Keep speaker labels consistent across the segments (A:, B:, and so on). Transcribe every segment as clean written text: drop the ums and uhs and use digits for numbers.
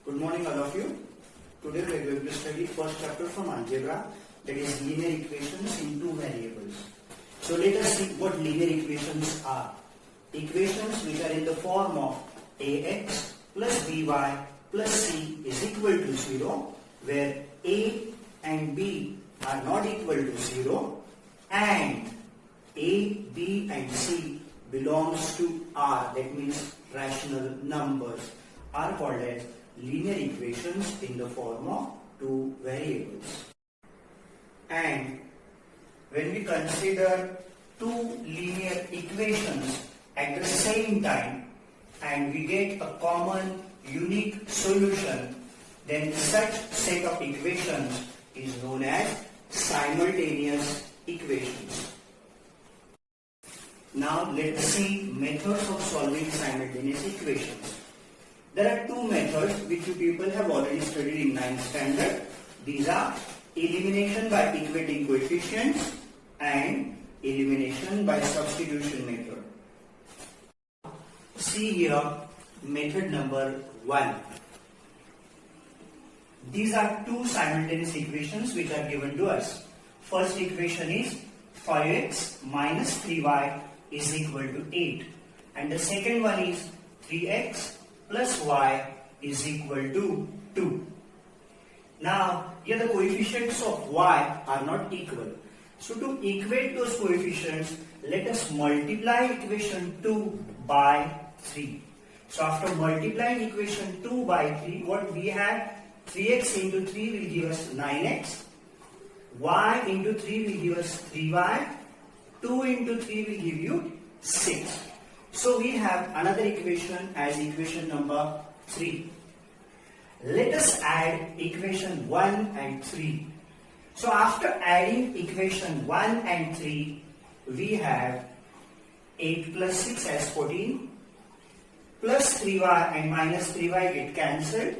A: Good morning all of you. Today we are going to study first chapter from Algebra, that is linear equations in two variables. So let us see what linear equations are. Equations which are in the form of ax plus by plus c is equal to 0, where a and b are not equal to 0 and a, b and c belongs to R, that means rational numbers, are called as linear equations in the form of two variables. And when we consider two linear equations at the same time and we get a common unique solution, then such set of equations is known as simultaneous equations. Now let's see methods of solving simultaneous equations. There are two methods which you people have already studied in 9th standard. These are elimination by equating coefficients and elimination by substitution method. See here method number 1. These are two simultaneous equations which are given to us. First equation is 5x minus 3y is equal to 8, and the second one is 3x plus y is equal to 2. Now here the coefficients of y are not equal. So to equate those coefficients, let us multiply equation 2 by 3. So after multiplying equation 2 by 3, what we have, 3x into 3 will give us 9x, y into 3 will give us 3y, 2 into 3 will give you 6. So we have another equation as equation number 3. Let us add equation 1 and 3. So after adding equation 1 and 3, we have 8 plus 6 as 14, plus 3y and minus 3y get cancelled.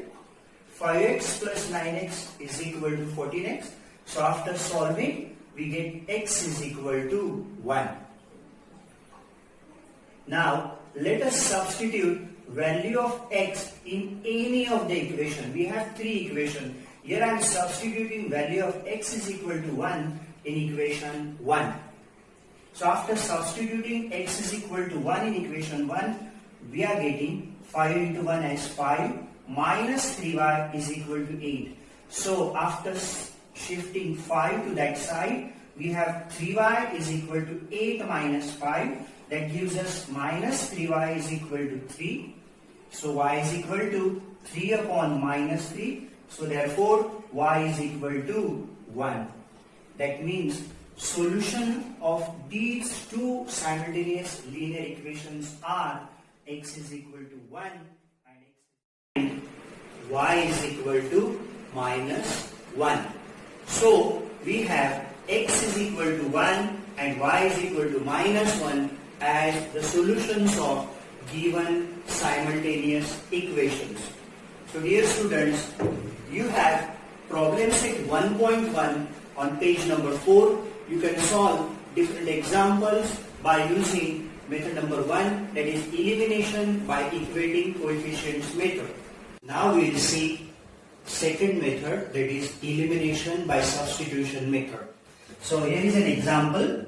A: 5x plus 9x is equal to 14x. So after solving, we get x is equal to 1. Now let us substitute value of x in any of the equation. We have three equations. Here I am substituting value of x is equal to 1 in equation 1. So after substituting x is equal to 1 in equation 1, we are getting 5 into 1 as 5 minus 3y is equal to 8. So after shifting 5 to that side, we have 3y is equal to 8 minus 5. That gives us minus 3y is equal to 3. So y is equal to 3 upon minus 3. So therefore y is equal to 1. That means solution of these two simultaneous linear equations are x is equal to 1 and y is equal to minus 1. So we have x is equal to 1 and y is equal to minus 1 as the solutions of given simultaneous equations. So dear students, you have problem set 1.1 on page number 4. You can solve different examples by using method number 1, that is elimination by equating coefficients method. Now we will see second method, that is elimination by substitution method. So here is an example.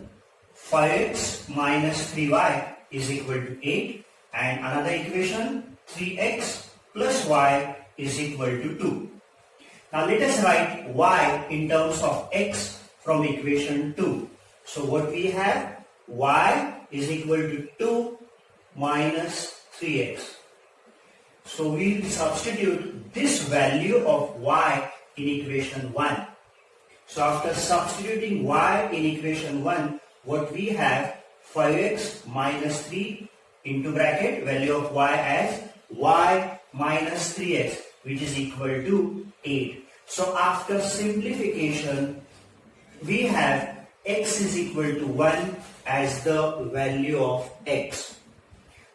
A: 5x minus 3y is equal to 8, and another equation 3x plus y is equal to 2. Now let us write y in terms of x from equation 2. So what we have, y is equal to 2 minus 3x. So we will substitute this value of y in equation 1. So after substituting y in equation 1, what we have, 5x minus 3 into bracket value of y as y minus 3x, which is equal to 8. So after simplification, we have x is equal to 1 as the value of x.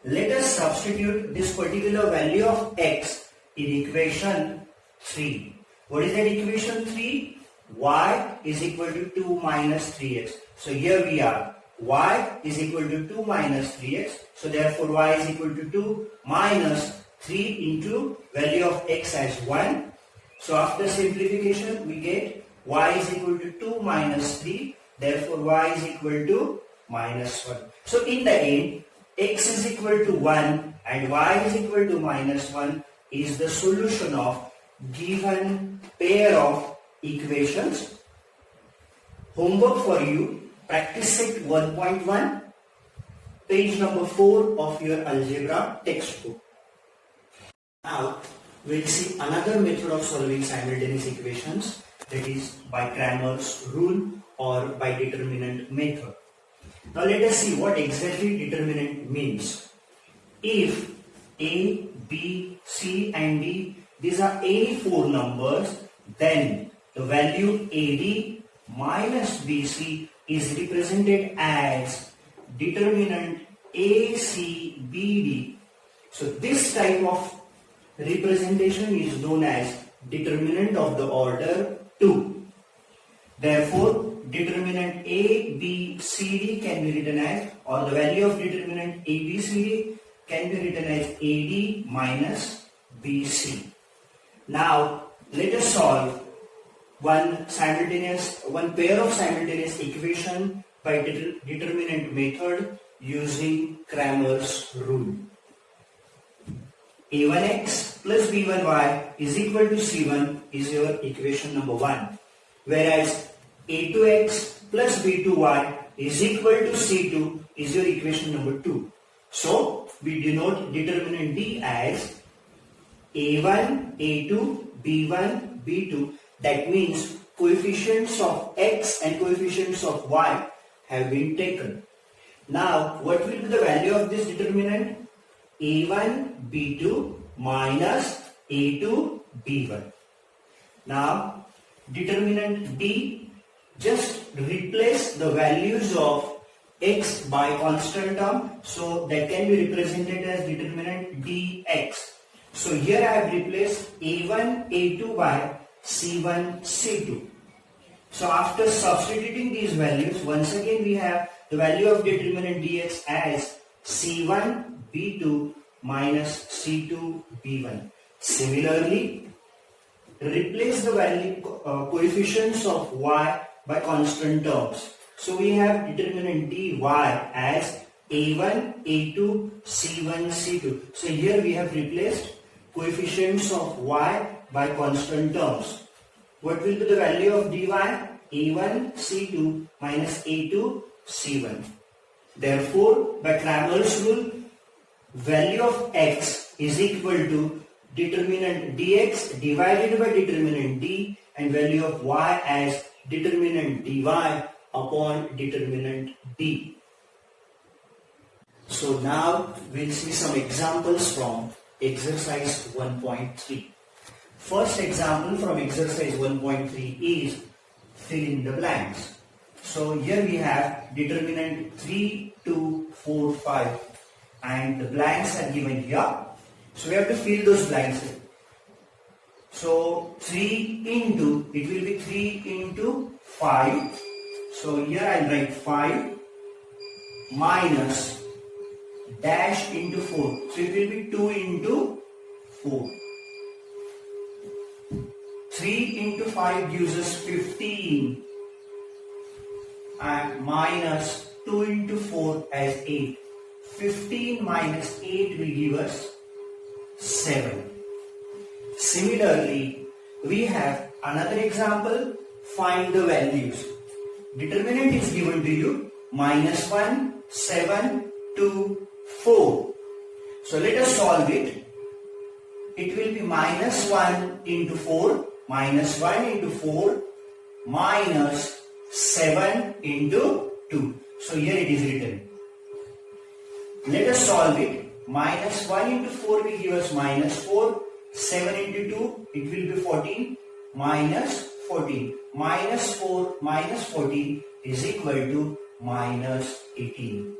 A: Let us substitute this particular value of x in equation 3. What is that equation 3? Y is equal to 2 minus 3x. So here we are, y is equal to 2 minus 3x. So therefore y is equal to 2 minus 3 into value of x as 1. So after simplification we get y is equal to 2 minus 3. Therefore y is equal to minus 1. So in the end x is equal to 1 and y is equal to minus 1 is the solution of given pair of equations. Homework for you, practice set 1.1, page number 4 of your algebra textbook. Now we'll see another method of solving simultaneous equations, that is by Cramer's rule or by determinant method. Now let us see what exactly determinant means. If A, B, C and D, these are any four numbers, then the value AD minus BC is represented as determinant ACBD. So this type of representation is known as determinant of the order 2. Therefore, determinant ABCD can be written as, or the value of determinant ABCD can be written as AD minus BC. Now, let us solve one pair of simultaneous equation by determinant method using Cramer's rule. A1x plus B1y is equal to C1 is your equation number 1, whereas A2x plus B2y is equal to C2 is your equation number 2. So, we denote determinant D as A1, A2, B1, B2. That means coefficients of x and coefficients of y have been taken. Now, what will be the value of this determinant? A1, B2 minus A2, B1. Now, determinant D, just replace the values of x by constant term, so that can be represented as determinant dx. So here I have replaced A1, A2 by C1, C2. So after substituting these values, once again we have the value of determinant dx as C1, B2 minus C2, B1. Similarly, replace the value coefficients of y by constant terms. So we have determinant dy as A1, A2, C1, C2. So here we have replaced coefficients of y by constant terms. What will be the value of dy? A1, C2 minus A2, C1. Therefore, by Cramer's rule, value of x is equal to determinant dx divided by determinant d, and value of y as determinant dy upon determinant d. So now we'll see some examples from exercise 1.3. First example from exercise 1.3 is fill in the blanks. So here we have determinant 3, 2, 4, 5 and the blanks are given here. So we have to fill those blanks in. So 3 into, it will be 3 into 5. So here I write 5 minus dash into 4. So it will be 2 into 4. 3 into 5 gives us 15 and minus 2 into 4 as 8. 15 minus 8 will give us 7. Similarly, we have another example, find the values. Determinant is given to you, minus 1, 7, 2, 4. So let us solve it. It will be minus 1 into 4, minus 1 into 4, minus 7 into 2. So here it is written. Let us solve it. Minus 1 into 4 will give us minus 4. 7 into 2, it will be 14. Minus 14. Minus 4 minus 14 is equal to minus 18.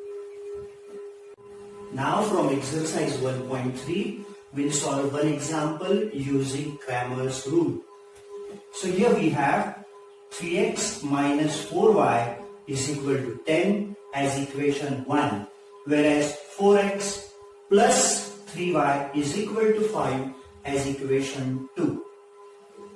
A: Now from exercise 1.3, we'll solve one example using Cramer's rule. So here we have 3x minus 4y is equal to 10 as equation 1, whereas 4x plus 3y is equal to 5 as equation 2.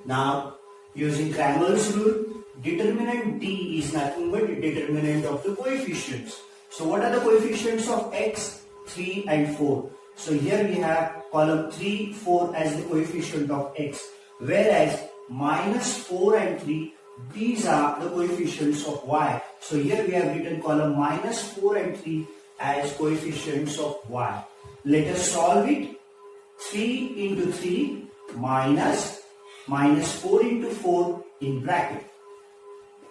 A: Now, using Cramer's rule, determinant D is nothing but determinant of the coefficients. So what are the coefficients of x? 3 and 4. So here we have column 3, 4 as the coefficient of x, whereas minus 4 and 3, these are the coefficients of y. So here we have written column minus 4 and 3 as coefficients of y. Let us solve it. 3 into 3 minus 4 into 4 in bracket.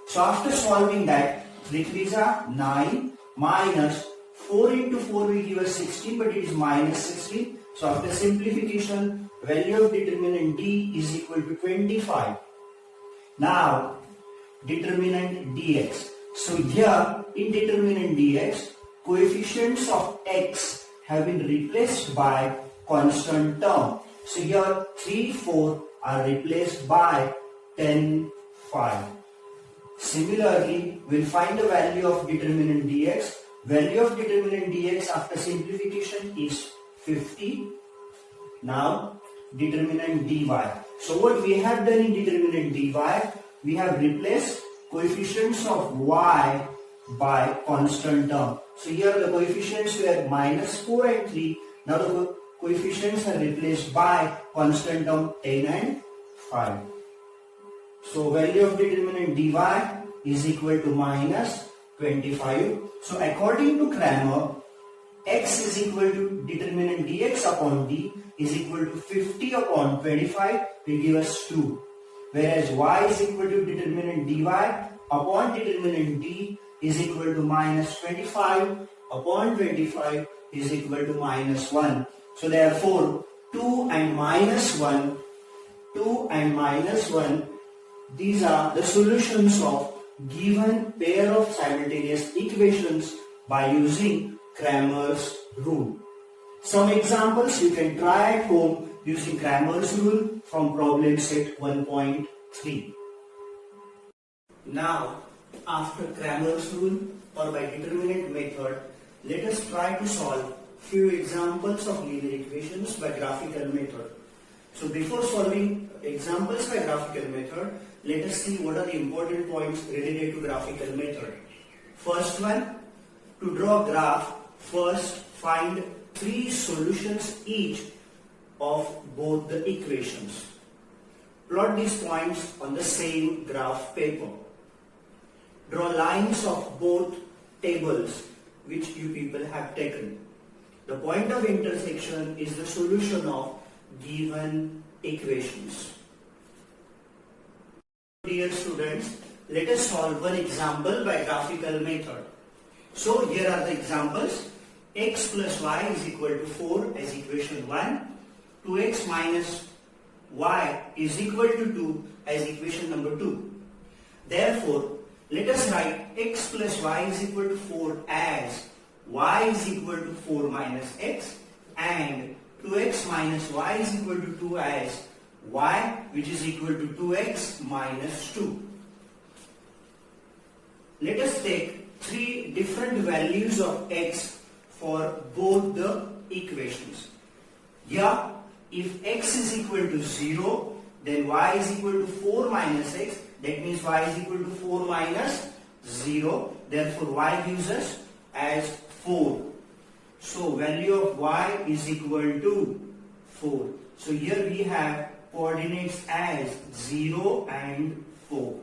A: So after solving that, 3 3s are 9 minus 4 into 4 will give us 16, but it is minus 16. So after simplification, value of determinant D is equal to 25. Now, determinant dx. So here in determinant dx, coefficients of x have been replaced by constant term. So here 3, 4 are replaced by 10, 5. Similarly, we'll find the value of determinant dx. Value of determinant dx after simplification is 50. Now, determinant dy. So what we have done in determinant dy, we have replaced coefficients of y by constant term. So here the coefficients were minus 4 and 3. Now the coefficients are replaced by constant term 10 and 5. So value of determinant dy is equal to minus 25. So according to Cramer, x is equal to determinant dx upon d is equal to 50 upon 25 will give us 2. Whereas y is equal to determinant dy upon determinant d is equal to minus 25 upon 25 is equal to minus 1. So therefore 2 and minus 1, these are the solutions of given pair of simultaneous equations by using Cramer's rule. Some examples you can try at home using Cramer's rule from problem set 1.3. Now, after Cramer's rule or by determinant method, let us try to solve few examples of linear equations by graphical method. So before solving examples by graphical method, let us see what are the important points related to graphical method. First one, to draw a graph, first find 3 solutions each of both the equations. Plot these points on the same graph paper. Draw lines of both tables which you people have taken. The point of intersection is the solution of given equations. Dear students, let us solve one example by graphical method. So here are the examples. X plus y is equal to 4 as equation 1. 2x minus y is equal to 2 as equation number 2. Therefore, let us write x plus y is equal to 4 as y is equal to 4 minus x, and 2x minus y is equal to 2 as y, which is equal to 2x minus 2. Let us take 3 different values of x for both the equations. Here, if x is equal to 0, then y is equal to 4 minus x. That means y is equal to 4 minus 0. Therefore, y gives us as 4. So, value of y is equal to 4. So, here we have coordinates as 0 and 4.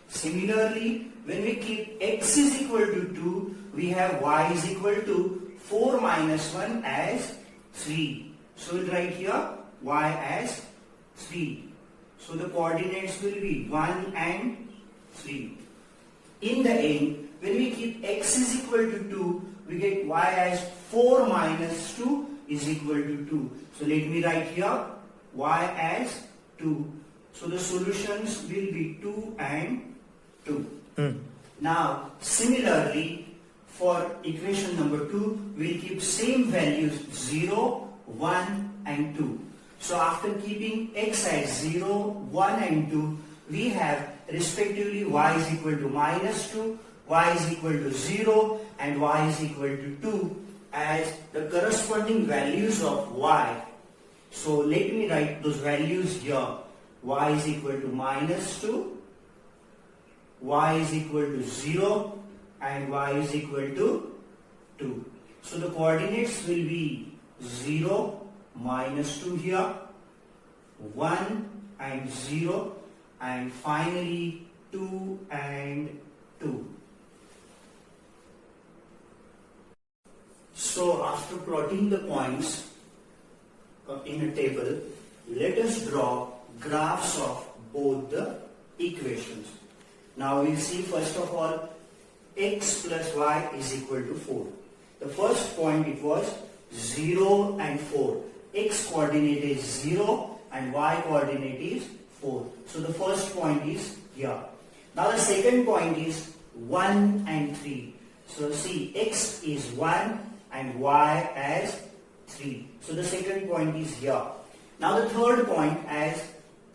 A: Similarly, when we keep x is equal to 2, we have y is equal to 4 minus 1 as 3. So, we'll write here y as 3. So, the coordinates will be 1 and 3. In the end, when we keep x is equal to 2, we get y as 4 minus 2 is equal to 2. So, let me write here y as 2. So, the solutions will be 2 and 2. Now, similarly, for equation number 2, we will keep same values 0, 1 and 2. So, after keeping x as 0, 1 and 2, we have respectively y is equal to minus 2, y is equal to 0 and y is equal to 2. as the corresponding values of y. So let me write those values here. Y is equal to -2, y is equal to 0, and y is equal to 2. So the coordinates will be 0, -2 here, 1 and 0, and finally 2 and 2. So after plotting the points in a table, let us draw graphs of both the equations. Now we'll see first of all x plus y is equal to 4. The first point, it was 0 and 4. X coordinate is 0 and y coordinate is 4. So the first point is here. Now the second point is 1 and 3. So see, x is 1 and y as 3. So the second point is here. Now the third point, as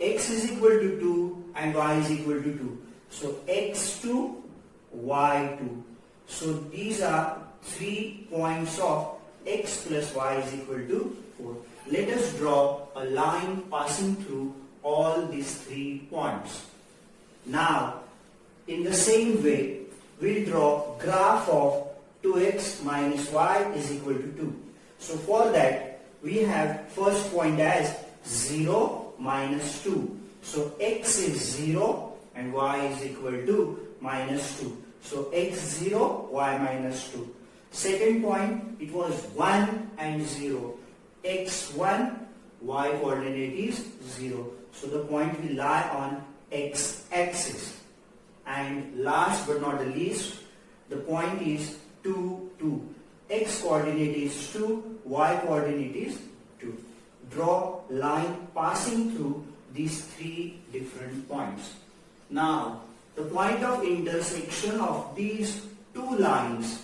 A: x is equal to 2 and y is equal to 2. So x2, y2. So these are 3 points of x plus y is equal to 4. Let us draw a line passing through all these 3 points. Now, in the same way, we'll draw graph of 2x minus y is equal to 2. So for that, we have first point as 0 minus 2. So x is 0 and y is equal to -2. So x0, y -2. Second point, it was 1 and 0. x1, y coordinate is 0. So the point will lie on x-axis. And last but not the least, the point is 2, 2. X coordinate is 2, y coordinate is 2. Draw line passing through these 3 different points. Now, the point of intersection of these 2 lines,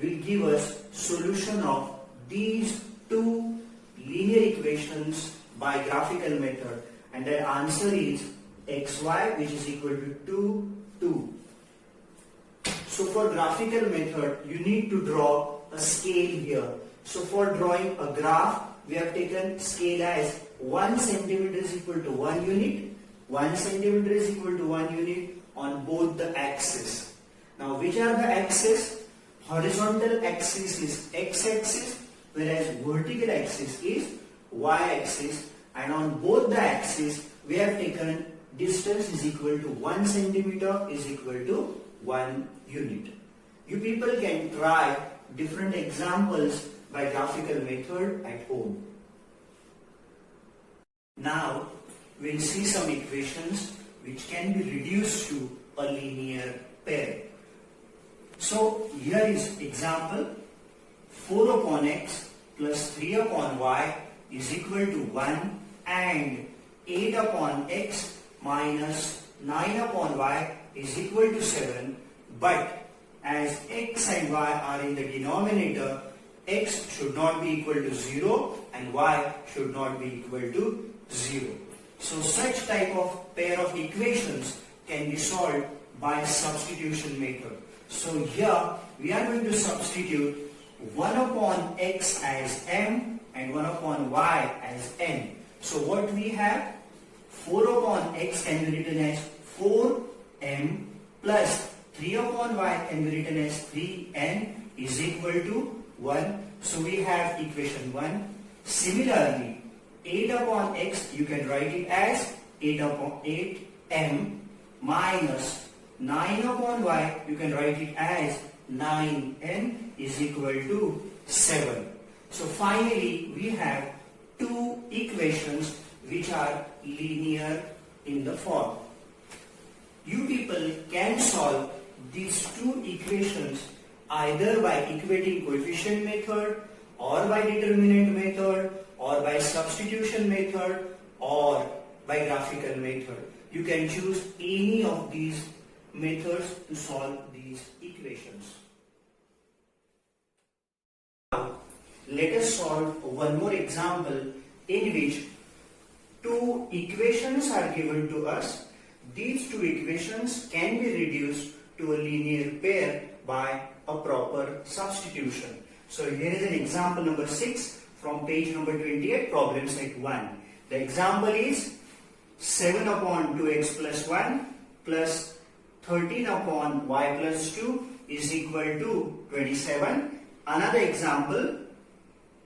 A: will give us solution of these 2 linear equations by graphical method, and the answer is xy, which is equal to 2, 2. So for graphical method, you need to draw a scale here. So for drawing a graph, we have taken scale as 1 centimeter is equal to 1 unit, 1 centimeter is equal to 1 unit on both the axes. Now which are the axes? Horizontal axis is x-axis, whereas vertical axis is y-axis, and on both the axes we have taken distance is equal to 1 centimeter is equal to 1 unit. You people can try different examples by graphical method at home. Now we'll see some equations which can be reduced to a linear pair. So here is example: 4 upon x plus 3 upon y is equal to 1, and 8 upon x minus 9 upon y is equal to 7, but as x and y are in the denominator, x should not be equal to 0 and y should not be equal to 0. So such type of pair of equations can be solved by substitution method. So here we are going to substitute 1 upon x as m and 1 upon y as n. So what we have? 4 upon x can be written as 4m plus 3 upon y can be written as 3n is equal to 1. So we have equation 1. Similarly, 8 upon x you can write it as 8 upon 8m minus 9 upon y you can write it as 9n is equal to 7. So finally we have 2 equations which are linear in the form. You people can solve these 2 equations either by equating coefficient method, or by determinant method, or by substitution method, or by graphical method. You can choose any of these methods to solve these equations. Now, let us solve one more example in which 2 equations are given to us. These 2 equations can be reduced to a linear pair by a proper substitution. So here is an example number 6 from page number 28, problem set 1. The example is 7 upon 2x plus 1 plus 13 upon y plus 2 is equal to 27. Another example,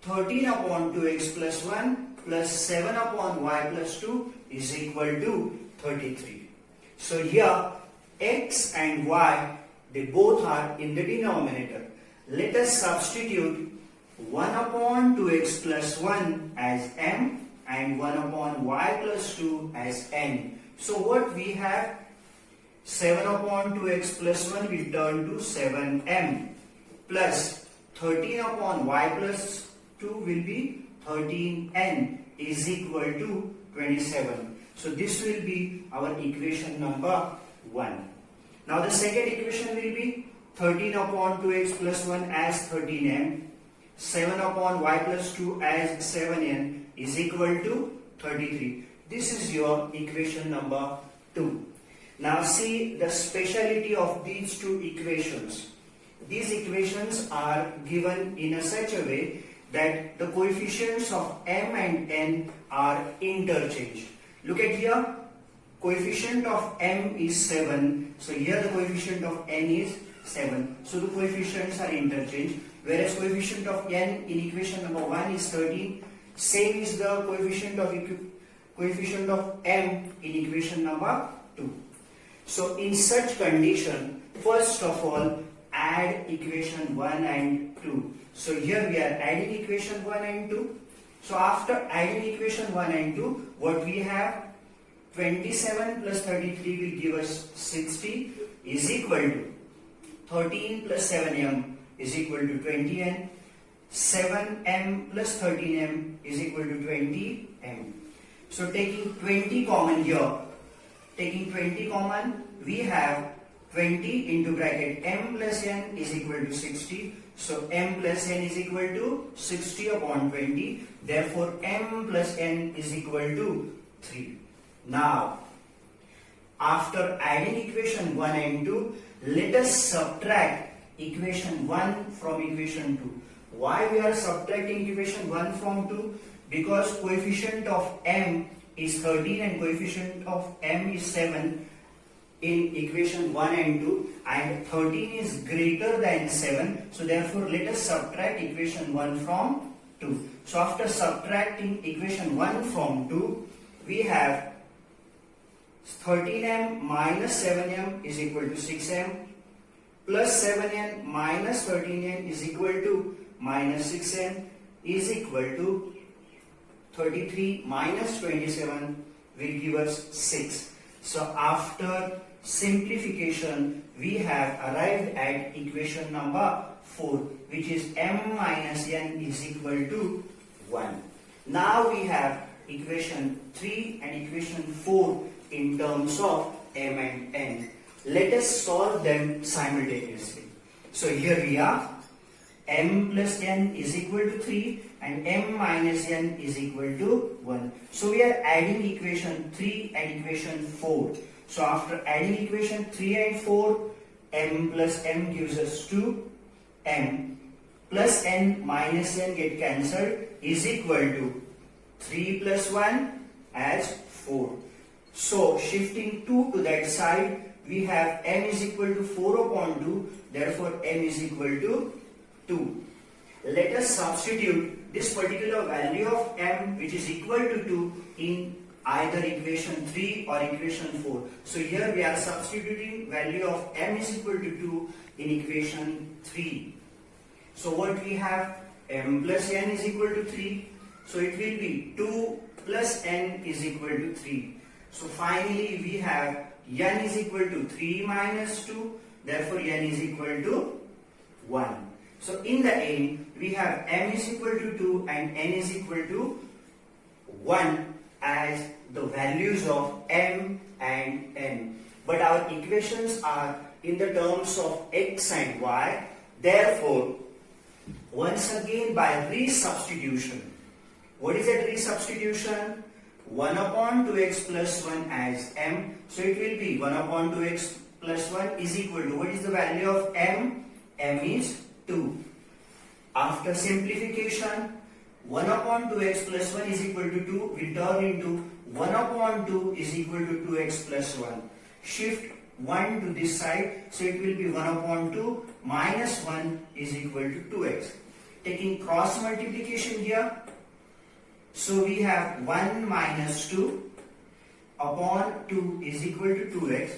A: 13 upon 2x plus 1 plus 7 upon y plus 2 is equal to 33. So here x and y, they both are in the denominator. Let us substitute 1 upon 2x plus 1 as m and 1 upon y plus 2 as n. So what we have, 7 upon 2x plus 1 will turn to 7m plus 13 upon y plus 2 will be 13n is equal to 27. So this will be our equation number 1. Now the second equation will be 13 upon 2x plus 1 as 13m, 7 upon y plus 2 as 7n is equal to 33. This is your equation number 2. Now see the speciality of these two equations. These equations are given in such a way that the coefficients of m and n are interchanged. Look at here, coefficient of m is 7, so here the coefficient of n is 7. So the coefficients are interchanged, whereas coefficient of n in equation number 1 is 13. Same is the coefficient of m in equation number 2. So in such condition, first of all, add equation 1 and 2. So here we are adding equation 1 and 2. So after adding equation 1 and 2, what we have, 27 plus 33 will give us 60 is equal to 13 plus 7m is equal to 20n, 7m plus 13m is equal to 20m. So taking 20 common here, taking 20 common, we have 20 into bracket m plus n is equal to 60. So m plus n is equal to 60 upon 20. Therefore m plus n is equal to 3. Now, after adding equation 1 and 2, let us subtract equation 1 from equation 2. Why we are subtracting equation 1 from 2? Because coefficient of m is 13 and coefficient of m is 7 in equation 1 and 2, and 13 is greater than 7. So therefore let us subtract equation 1 from 2. So after subtracting equation 1 from 2, we have 13m minus 7m is equal to 6m plus 7n minus 13n is equal to minus 6n is equal to 33 minus 27 will give us 6. So after simplification, we have arrived at equation number 4, which is m minus n is equal to 1. Now we have equation 3 and equation 4 in terms of m and n. Let us solve them simultaneously. So here we are, m plus n is equal to 3 and m minus n is equal to 1. So we are adding equation 3 and equation 4. So after adding equation 3 and 4, m plus m gives us 2, m plus n minus n get cancelled is equal to 3 plus 1 as 4. So shifting 2 to that side, we have m is equal to 4 upon 2, therefore m is equal to 2. Let us substitute this particular value of m, which is equal to 2, in either equation 3 or equation 4. So here we are substituting value of m is equal to 2 in equation 3. So what we have, m plus n is equal to 3. So it will be 2 plus n is equal to 3. So finally we have n is equal to 3 minus 2. Therefore n is equal to 1. So in the end, we have m is equal to 2 and n is equal to 1 as the values of m and n. But our equations are in the terms of x and y. Therefore, once again by resubstitution. What is that resubstitution? 1 upon 2x plus 1 as m. So it will be 1 upon 2x plus 1 is equal to, what is the value of m? m is 2. After simplification, 1 upon 2x plus 1 is equal to 2 will turn into 1 upon 2 is equal to 2x plus 1. Shift 1 to this side, so it will be 1 upon 2 minus 1 is equal to 2x. Taking cross multiplication here, so we have 1 minus 2 upon 2 is equal to 2x.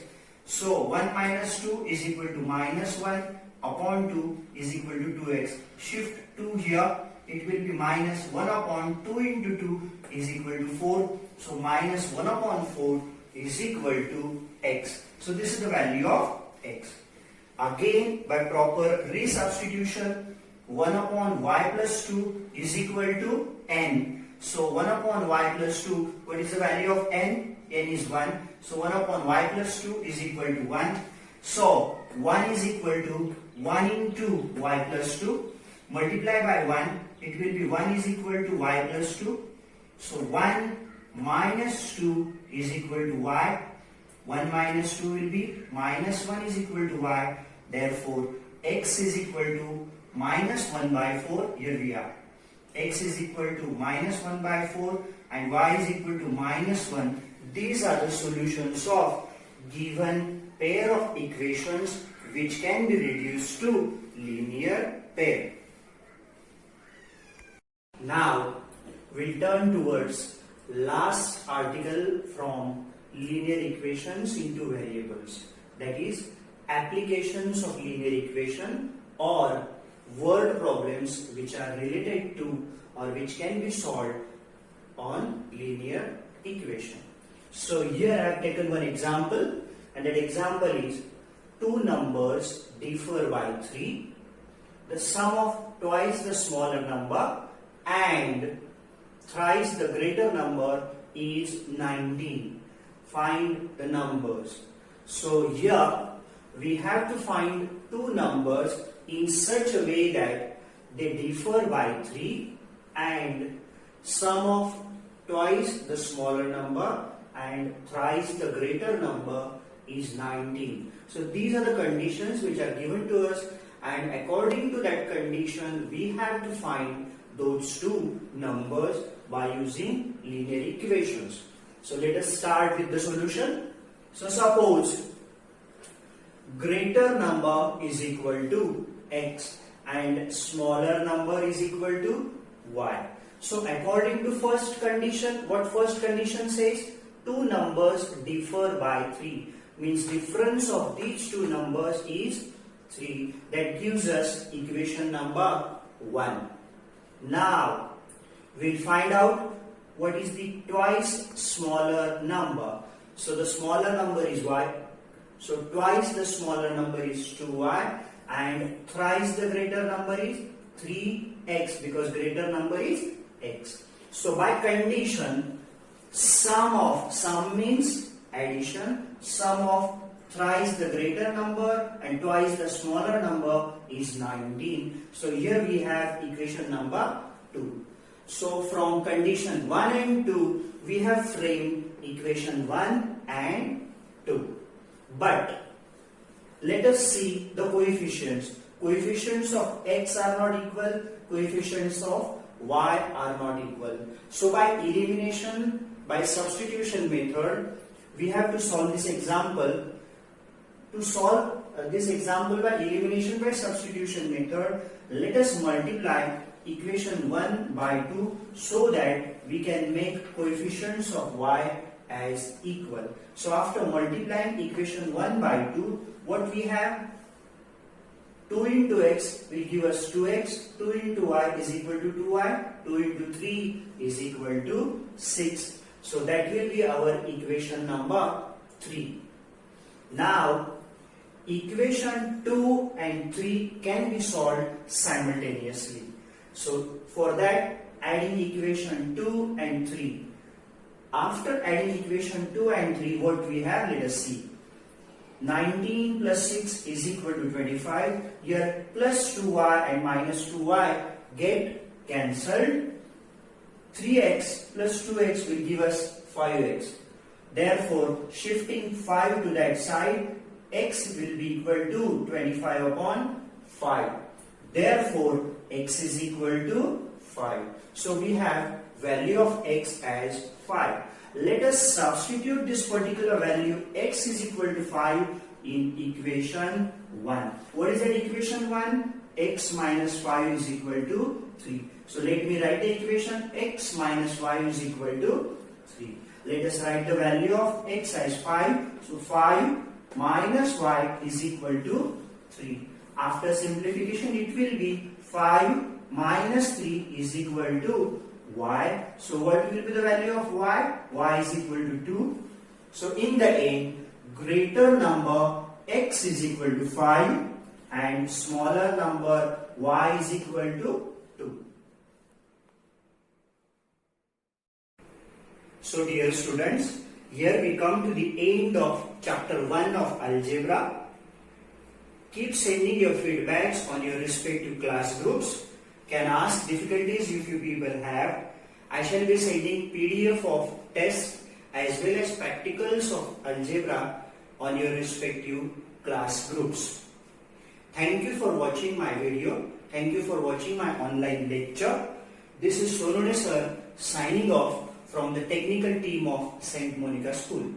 A: So 1 minus 2 is equal to minus 1 upon 2 is equal to 2x. Shift 2 here, it will be minus 1 upon 2 into 2 is equal to 4. So minus 1 upon 4 is equal to x. So this is the value of x. Again, by proper resubstitution, 1 upon y plus 2 is equal to n. So 1 upon y plus 2, what is the value of n? N is 1. So 1 upon y plus 2 is equal to 1. So 1 is equal to 1 into y plus 2. Multiply by 1, it will be 1 is equal to y plus 2. So 1 minus 2 is equal to y. 1 minus 2 will be minus 1 is equal to y. Therefore, x is equal to minus 1 by 4. Here we are. X is equal to minus 1 by 4 and y is equal to minus 1. These are the solutions of given pair of equations which can be reduced to linear pair. Now we'll turn towards last article from linear equations into variables, that is applications of linear equation or word problems which are related to or which can be solved on linear equation. So here I have taken one example, and that example is two numbers differ by 3. The sum of twice the smaller number and thrice the greater number is 19. Find the numbers. So here we have to find two numbers in such a way that they differ by 3 and sum of twice the smaller number and thrice the greater number is 19. So these are the conditions which are given to us, and according to that condition we have to find those two numbers by using linear equations. So let us start with the solution. So suppose greater number is equal to x and smaller number is equal to y. So according to first condition, what first condition says? Two numbers differ by 3. Means difference of these two numbers is 3. That gives us equation number 1. Now we'll find out what is the twice smaller number. So the smaller number is y. So twice the smaller number is 2y and thrice the greater number is 3x, because greater number is x. So by condition, sum means addition, sum of thrice the greater number and twice the smaller number is 19. So here we have equation number 2. So from condition 1 and 2 we have framed equation 1 and 2. But let us see the coefficients. Coefficients of x are not equal, coefficients of y are not equal. So by elimination, by substitution method, we have to solve this example. To solve this example by elimination by substitution method, let us multiply equation 1 by 2 so that we can make coefficients of y as equal. So after multiplying equation 1 by 2, what we have? 2 into x will give us 2x, 2 into y is equal to 2y, 2 into 3 is equal to 6. So that will be our equation number 3. Now equation 2 and 3 can be solved simultaneously. So for that, adding equation 2 and 3. After adding equation 2 and 3, what we have? Let us see. 19 plus 6 is equal to 25. Here plus 2y and minus 2y get cancelled. 3x plus 2x will give us 5x. Therefore, shifting 5 to that side, x will be equal to 25 upon 5. Therefore, x is equal to 5. So we have value of x as 5. Let us substitute this particular value x is equal to 5 in equation 1. What is that equation 1? X minus 5 is equal to 3. So let me write the equation x minus 5 is equal to 3. Let us write the value of x as 5. So 5 minus y is equal to 3. After simplification, it will be 5 minus 3 is equal to y. So what will be the value of y? Y is equal to 2. So in the end, greater number x is equal to 5 and smaller number y is equal to 2. So dear students, here we come to the end of chapter 1 of Algebra. Keep sending your feedbacks on your respective class groups. Can ask difficulties if you people have. I shall be sending PDF of tests as well as practicals of Algebra on your respective class groups. Thank you for watching my video. Thank you for watching my online lecture. This is Sonawane sir signing off from the technical team of St. Monica School.